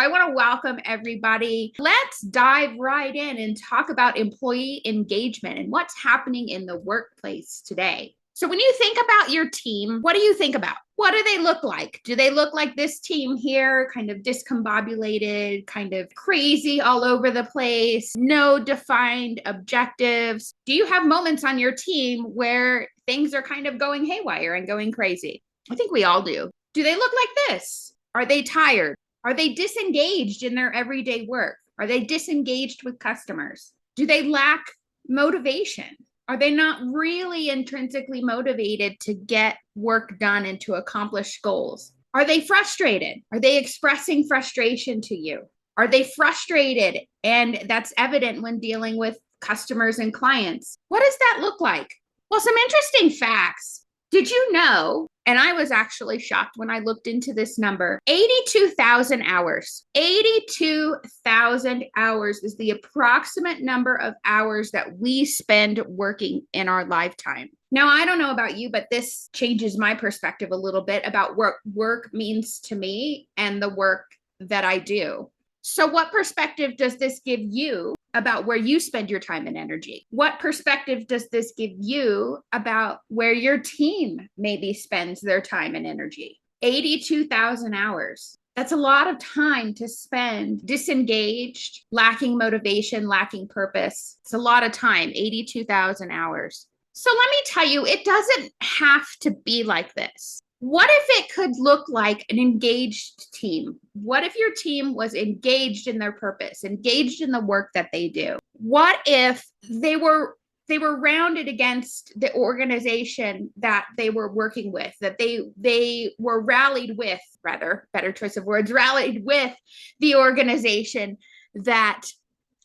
I want to welcome everybody. Let's dive right in and talk about employee engagement and what's happening in the workplace today. So when you think about your team, what do you think about? What do they look like? Do they look like this team here, kind of discombobulated, kind of crazy all over the place, no defined objectives? Do you have moments on your team where things are kind of going haywire and going crazy? I think we all do. Do they look like this? Are they tired? Are they disengaged in their everyday work? Are they disengaged with customers? Do they lack motivation? Are they not really intrinsically motivated to get work done and to accomplish goals? Are they frustrated? Are they expressing frustration to you? Are they frustrated? And that's evident when dealing with customers and clients. What does that look like? Well, some interesting facts. Did you know, and I was actually shocked when I looked into this number, 82,000 hours. 82,000 hours is the approximate number of hours that we spend working in our lifetime. Now, I don't know about you, but this changes my perspective a little bit about what work means to me and the work that I do. So what perspective does this give you about where you spend your time and energy? What perspective does this give you about where your team maybe spends their time and energy? 82,000 hours. That's a lot of time to spend disengaged, lacking motivation, lacking purpose. It's a lot of time, 82,000 hours. So let me tell you, it doesn't have to be like this. What if it could look like an engaged team? What if your team was engaged in their purpose, engaged in the work that they do? What if they were rounded against the organization that they were working with, that they were rallied with, rather, better choice of words, rallied with the organization that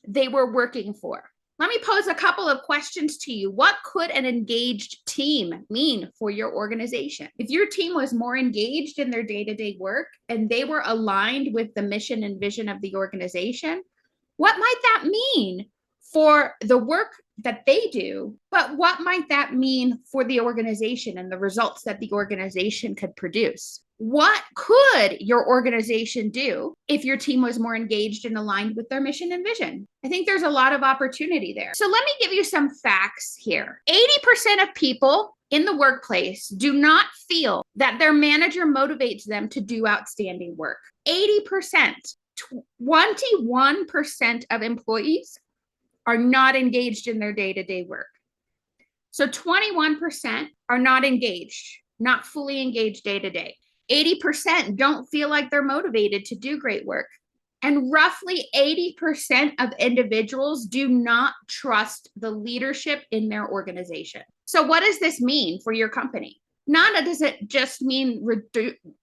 they were working for? Let me pose a couple of questions to you. What could an engaged team mean for your organization? If your team was more engaged in their day-to-day work and they were aligned with the mission and vision of the organization, what might that mean for the work that they do? But what might that mean for the organization and the results that the organization could produce? What could your organization do if your team was more engaged and aligned with their mission and vision? I think there's a lot of opportunity there. So let me give you some facts here. 80% of people in the workplace do not feel that their manager motivates them to do outstanding work. 80%. 21% of employees are not engaged in their day-to-day work. So 21% are not engaged, not fully engaged day-to-day. 80% don't feel like they're motivated to do great work. And roughly 80% of individuals do not trust the leadership in their organization. So what does this mean for your company? Not does it just mean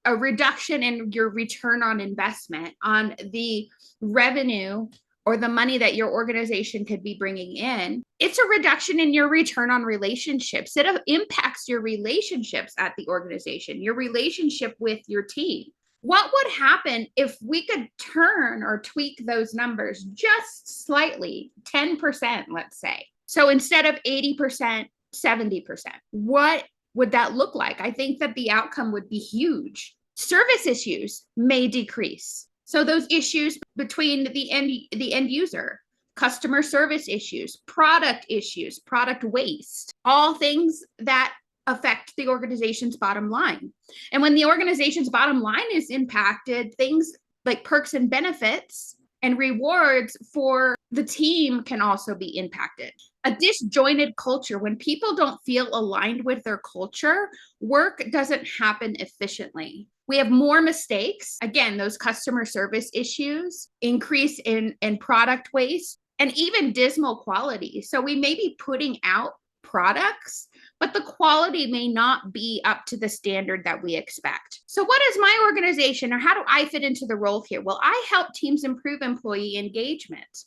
a reduction in your return on investment, on the revenue or the money that your organization could be bringing in. It's a reduction in your return on relationships. It impacts your relationships at the organization, your relationship with your team. What would happen if we could turn or tweak those numbers just slightly, 10%, let's say? So instead of 80%, 70%. What would that look like? I think that the outcome would be huge. Service issues may decrease. So those issues between the end user, customer service issues, product waste, all things that affect the organization's bottom line. And when the organization's bottom line is impacted, things like perks and benefits and rewards for the team can also be impacted. A disjointed culture, when people don't feel aligned with their culture, work doesn't happen efficiently. We have more mistakes. Again, those customer service issues, increase in product waste, and even dismal quality. So we may be putting out products, but the quality may not be up to the standard that we expect. So what is my organization, or how do I fit into the role here? Well, I help teams improve employee engagement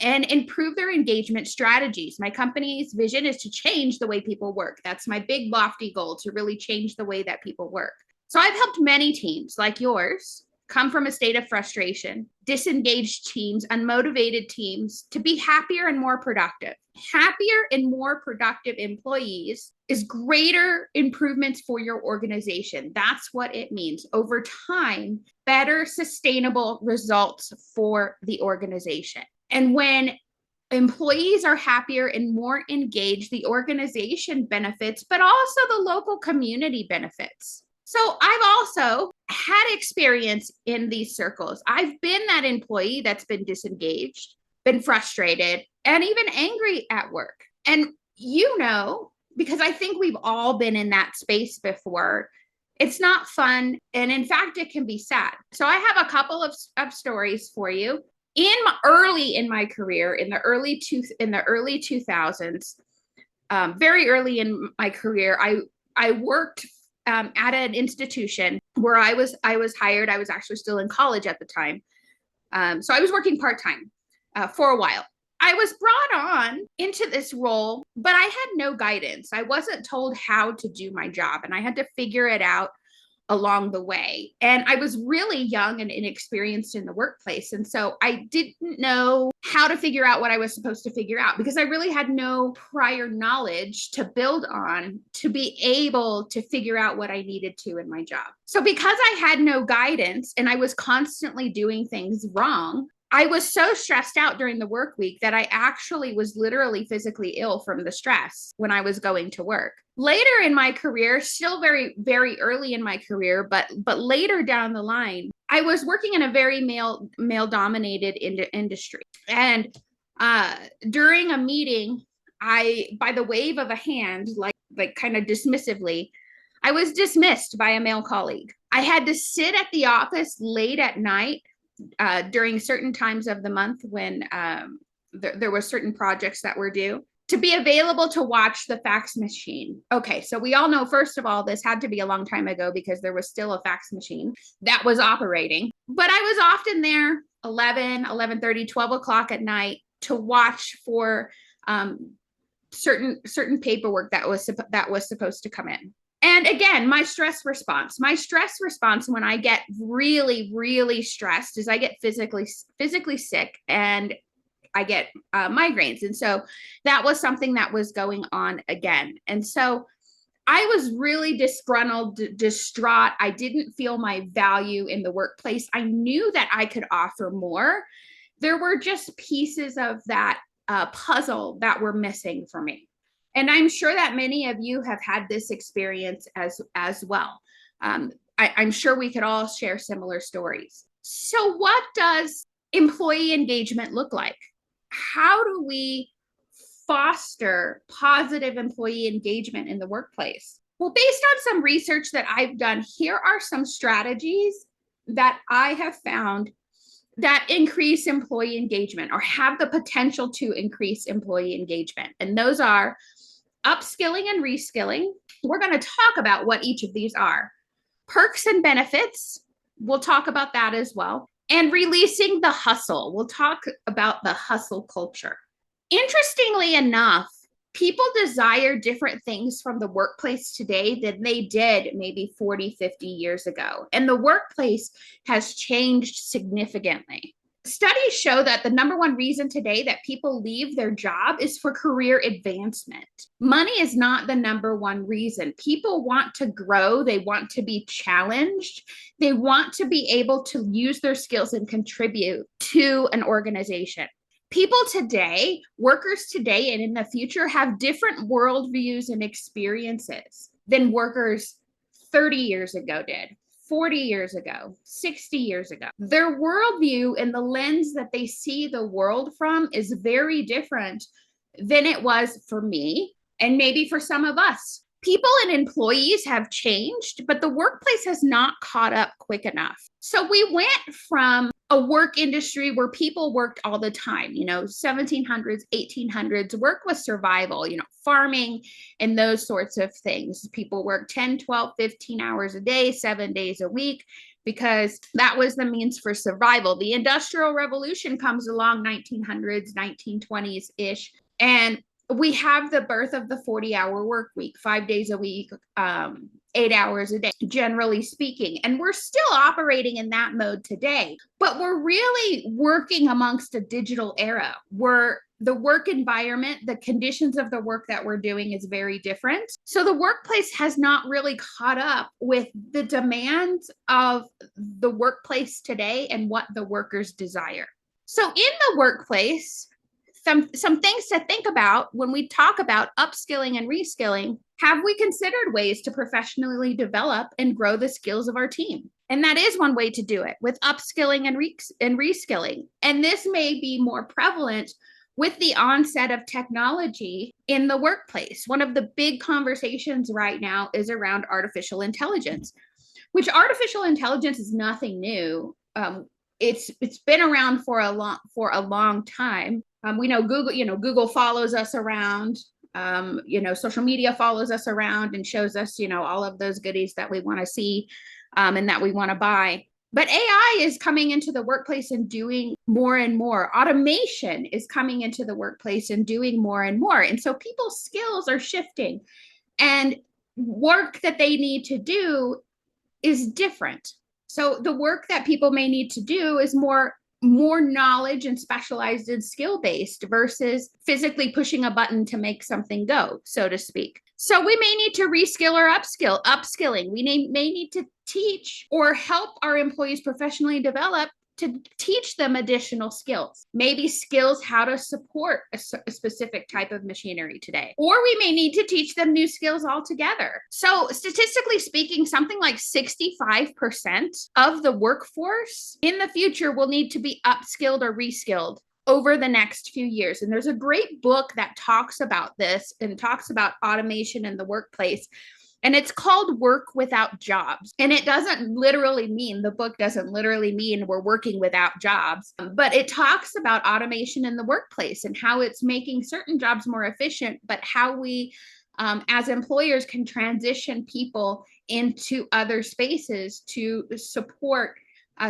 and improve their engagement strategies. My company's vision is to change the way people work. That's my big lofty goal, to really change the way that people work. So I've helped many teams like yours come from a state of frustration, disengaged teams, unmotivated teams, to be happier and more productive. Happier and more productive employees is greater improvements for your organization. That's what it means. Over time, better sustainable results for the organization. And when employees are happier and more engaged, the organization benefits, but also the local community benefits. So I've also had experience in these circles. I've been that employee that's been disengaged, been frustrated, and even angry at work. And because I think we've all been in that space before, it's not fun. And in fact, it can be sad. So I have a couple of stories for you. Early in my career, in the early 2000s, very early in my career, I worked at an institution where I was hired. I was actually still in college at the time, so I was working part-time for a while. I was brought on into this role, but I had no guidance. I wasn't told how to do my job, and I had to figure it out along the way. And I was really young and inexperienced in the workplace. And so I didn't know how to figure out what I was supposed to figure out, because I really had no prior knowledge to build on to be able to figure out what I needed to in my job. So because I had no guidance and I was constantly doing things wrong, I was so stressed out during the work week that I actually was literally physically ill from the stress when I was going to work. Later in my career, still very, very early in my career, but later down the line, I was working in a very male dominated industry. And during a meeting, by the wave of a hand, like kind of dismissively, I was dismissed by a male colleague. I had to sit at the office late at night during certain times of the month when there were certain projects that were due, to be available to watch the fax machine. Okay, so we all know, first of all, this had to be a long time ago because there was still a fax machine that was operating. But I was often there 11:30, 12 o'clock at night to watch for certain paperwork that was supposed to come in. And again, my stress response when I get really, really stressed is I get physically sick and I get migraines. And so that was something that was going on again. And so I was really disgruntled, distraught. I didn't feel my value in the workplace. I knew that I could offer more. There were just pieces of that puzzle that were missing for me. And I'm sure that many of you have had this experience as well. I'm sure we could all share similar stories. So what does employee engagement look like? How do we foster positive employee engagement in the workplace? Well, based on some research that I've done, here are some strategies that I have found that increase employee engagement or have the potential to increase employee engagement. And those are upskilling and reskilling. We're going to talk about what each of these are. Perks and benefits. We'll talk about that as well. And releasing the hustle. We'll talk about the hustle culture. Interestingly enough, people desire different things from the workplace today than they did maybe 40, 50 years ago. And the workplace has changed significantly. Studies show that the number one reason today that people leave their job is for career advancement. Money is not the number one reason. People want to grow. They want to be challenged. They want to be able to use their skills and contribute to an organization. People today, workers today and in the future, have different worldviews and experiences than workers 30 years ago did. 40 years ago, 60 years ago. Their worldview and the lens that they see the world from is very different than it was for me and maybe for some of us. People and employees have changed, but the workplace has not caught up quick enough. So we went from a work industry where people worked all the time, 1700s, 1800s, work was survival, farming and those sorts of things. People worked 10, 12, 15 hours a day, 7 days a week, because that was the means for survival. The Industrial Revolution comes along 1900s, 1920s-ish, and we have the birth of the 40-hour work week, 5 days a week, 8 hours a day, generally speaking. And we're still operating in that mode today, but we're really working amongst a digital era where the work environment, the conditions of the work that we're doing is very different. So the workplace has not really caught up with the demands of the workplace today and what the workers desire. So in the workplace, some things to think about when we talk about upskilling and reskilling. Have we considered ways to professionally develop and grow the skills of our team? And that is one way to do it, with upskilling and reskilling. And this may be more prevalent with the onset of technology in the workplace. One of the big conversations right now is around artificial intelligence, which artificial intelligence is nothing new. It's been around for a long time. We know Google follows us around. Social media follows us around and shows us, all of those goodies that we want to see and that we want to buy. But AI is coming into the workplace and doing more and more. Automation is coming into the workplace and doing more and more. And so people's skills are shifting, and work that they need to do is different. So the work that people may need to do is more knowledge and specialized and skill-based versus physically pushing a button to make something go, so to speak. So we may need to reskill or upskilling. We may need to teach or help our employees professionally develop to teach them additional skills, maybe skills how to support a specific type of machinery today, or we may need to teach them new skills altogether. So statistically speaking, something like 65% of the workforce in the future will need to be upskilled or reskilled over the next few years. And there's a great book that talks about this and talks about automation in the workplace. And it's called Work Without Jobs. And it doesn't literally mean, the book doesn't literally mean we're working without jobs, but it talks about automation in the workplace and how it's making certain jobs more efficient, but how we, as employers, can transition people into other spaces to support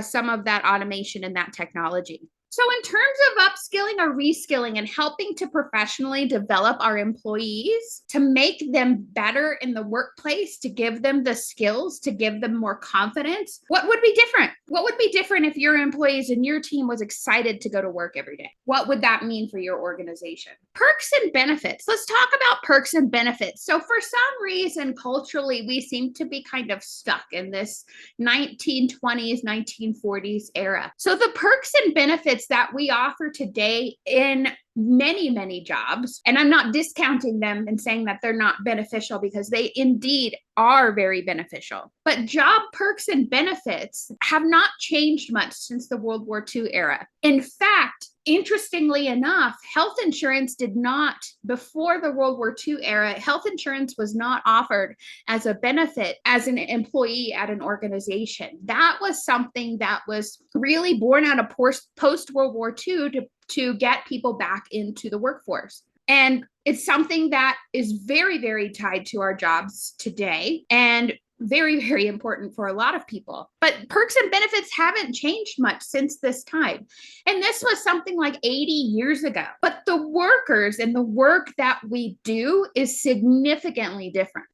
some of that automation and that technology. So in terms of upskilling or reskilling and helping to professionally develop our employees to make them better in the workplace, to give them the skills, to give them more confidence, what would be different? What would be different if your employees and your team was excited to go to work every day? What would that mean for your organization? Perks and benefits. Let's talk about perks and benefits. So for some reason, culturally, we seem to be kind of stuck in this 1920s, 1940s era. So the perks and benefits that we offer today in many jobs, and I'm not discounting them and saying that they're not beneficial, because they indeed are very beneficial. But job perks and benefits have not changed much since the World War II era. In fact, interestingly enough, health insurance did not, before the World War II era, health insurance was not offered as a benefit as an employee at an organization. That was something that was really born out of post-World War II to get people back into the workforce. And it's something that is very tied to our jobs today and very important for a lot of people. But perks and benefits haven't changed much since this time. And this was something like 80 years ago. But the workers and the work that we do is significantly different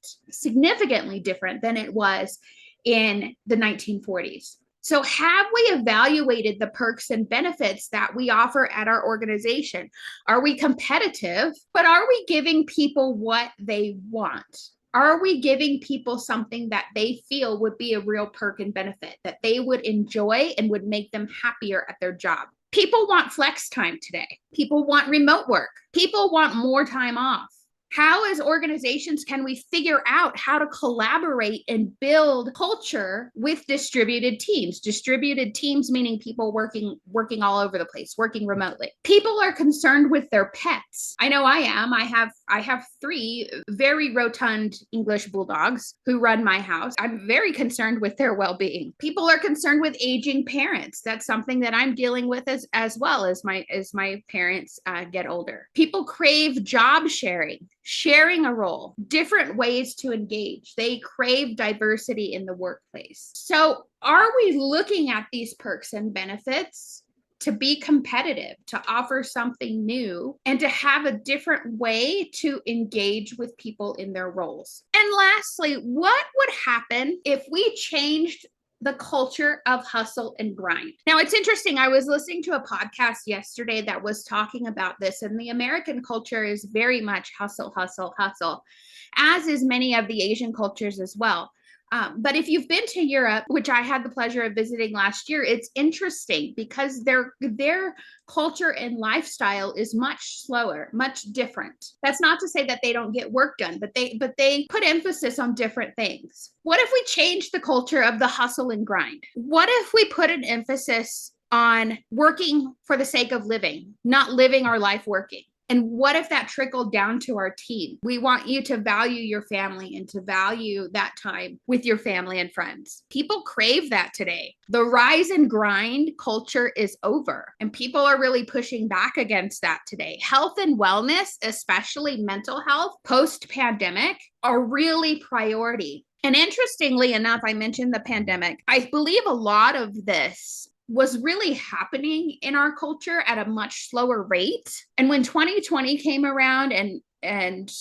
than it was in the 1940s. So have we evaluated the perks and benefits that we offer at our organization? Are we competitive, but are we giving people what they want? Are we giving people something that they feel would be a real perk and benefit, that they would enjoy and would make them happier at their job? People want flex time today. People want remote work. People want more time off. How, as organizations, can we figure out how to collaborate and build culture with distributed teams? Distributed teams meaning people working all over the place, working remotely. People are concerned with their pets. I know I am. I have 3 very rotund English bulldogs who run my house. I'm very concerned with their well-being. People are concerned with aging parents. That's something that I'm dealing with as well as my parents get older. People crave job sharing a role, different ways to engage. They crave diversity in the workplace. So are we looking at these perks and benefits to be competitive, to offer something new, and to have a different way to engage with people in their roles? And lastly, what would happen if we changed the culture of hustle and grind. Now, it's interesting. I was listening to a podcast yesterday that was talking about this, and the American culture is very much hustle, hustle, hustle, as is many of the Asian cultures as well. But if you've been to Europe, which I had the pleasure of visiting last year, it's interesting because their culture and lifestyle is much slower, much different. That's not to say that they don't get work done, but they put emphasis on different things. What if we change the culture of the hustle and grind? What if we put an emphasis on working for the sake of living, not living our life working? And what if that trickled down to our team? We want you to value your family and to value that time with your family and friends. People crave that today. The rise and grind culture is over, and people are really pushing back against that today. Health and wellness, especially mental health, post-pandemic, are really priority. And interestingly enough, I mentioned the pandemic. I believe a lot of this was really happening in our culture at a much slower rate. And when 2020 came around and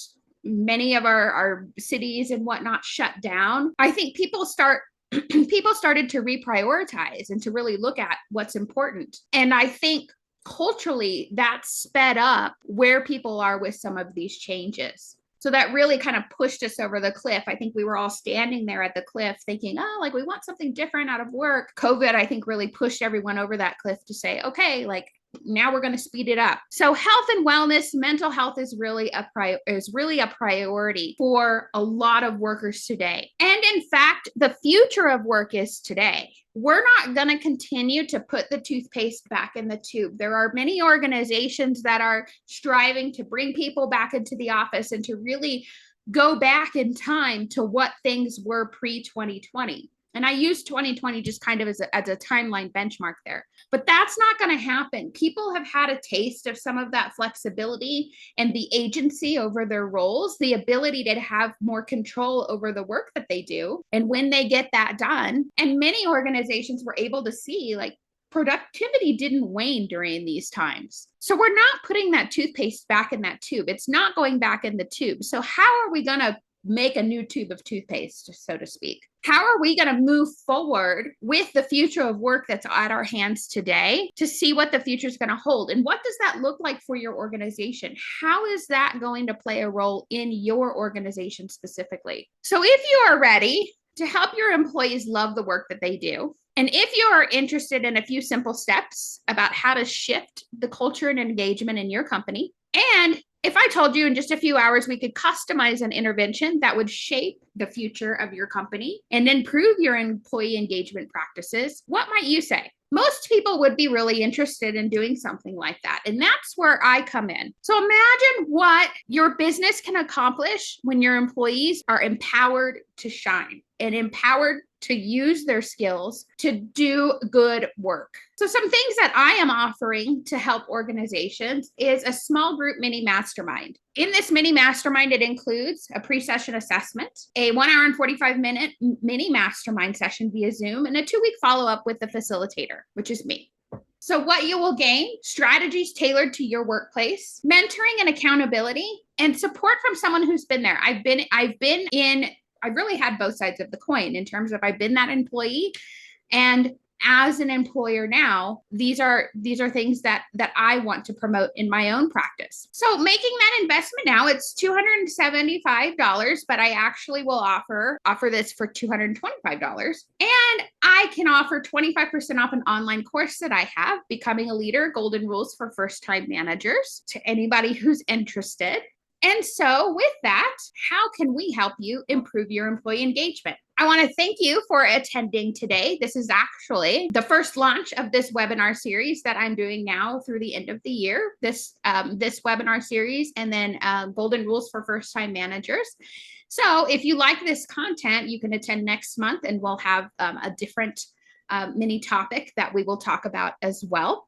many of our cities and whatnot shut down, I think people started to reprioritize and to really look at what's important. And I think culturally that sped up where people are with some of these changes. So that really kind of pushed us over the cliff. I think we were all standing there at the cliff thinking, oh, like we want something different out of work. COVID, I think, really pushed everyone over that cliff to say, okay, like now we're going to speed it up. So health and wellness, mental health is really a priority for a lot of workers today. And in fact, the future of work is today. We're not going to continue to put the toothpaste back in the tube. There are many organizations that are striving to bring people back into the office and to really go back in time to what things were pre-2020. And I use 2020 just kind of as a timeline benchmark there. But that's not going to happen. People have had a taste of some of that flexibility and the agency over their roles, the ability to have more control over the work that they do. And when they get that done, and many organizations were able to see like productivity didn't wane during these times. So we're not putting that toothpaste back in that tube. It's not going back in the tube. So how are we going to make a new tube of toothpaste, so to speak? How are we going to move forward with the future of work that's at our hands today to see what the future is going to hold? And what does that look like for your organization? How is that going to play a role in your organization specifically? So if you are ready to help your employees love the work that they do, and if you are interested in a few simple steps about how to shift the culture and engagement in your company, and if I told you in just a few hours we could customize an intervention that would shape the future of your company and improve your employee engagement practices, what might you say? Most people would be really interested in doing something like that. And that's where I come in. So imagine what your business can accomplish when your employees are empowered to shine and empowered to use their skills to do good work. So some things that I am offering to help organizations is a small group mini mastermind. In this mini mastermind, it includes a pre-session assessment, a 1 hour and 45-minute mini mastermind session via Zoom, and a 2-week follow-up with the facilitator, which is me. So what you will gain: strategies tailored to your workplace, mentoring and accountability, and support from someone who's been there. I've really had both sides of the coin in terms of I've been that employee, and as an employer now, these are things that I want to promote in my own practice. So making that investment now, it's $275, but I actually will offer this for $225. And I can offer 25% off an online course that I have, Becoming a Leader: Golden Rules for First-Time Managers, to anybody who's interested. And so with that, how can we help you improve your employee engagement? I want to thank you for attending today. This is actually the first launch of this webinar series that I'm doing now through the end of the year. This webinar series, and then Golden Rules for First-Time Managers. So if you like this content, you can attend next month, and we'll have a different mini topic that we will talk about as well.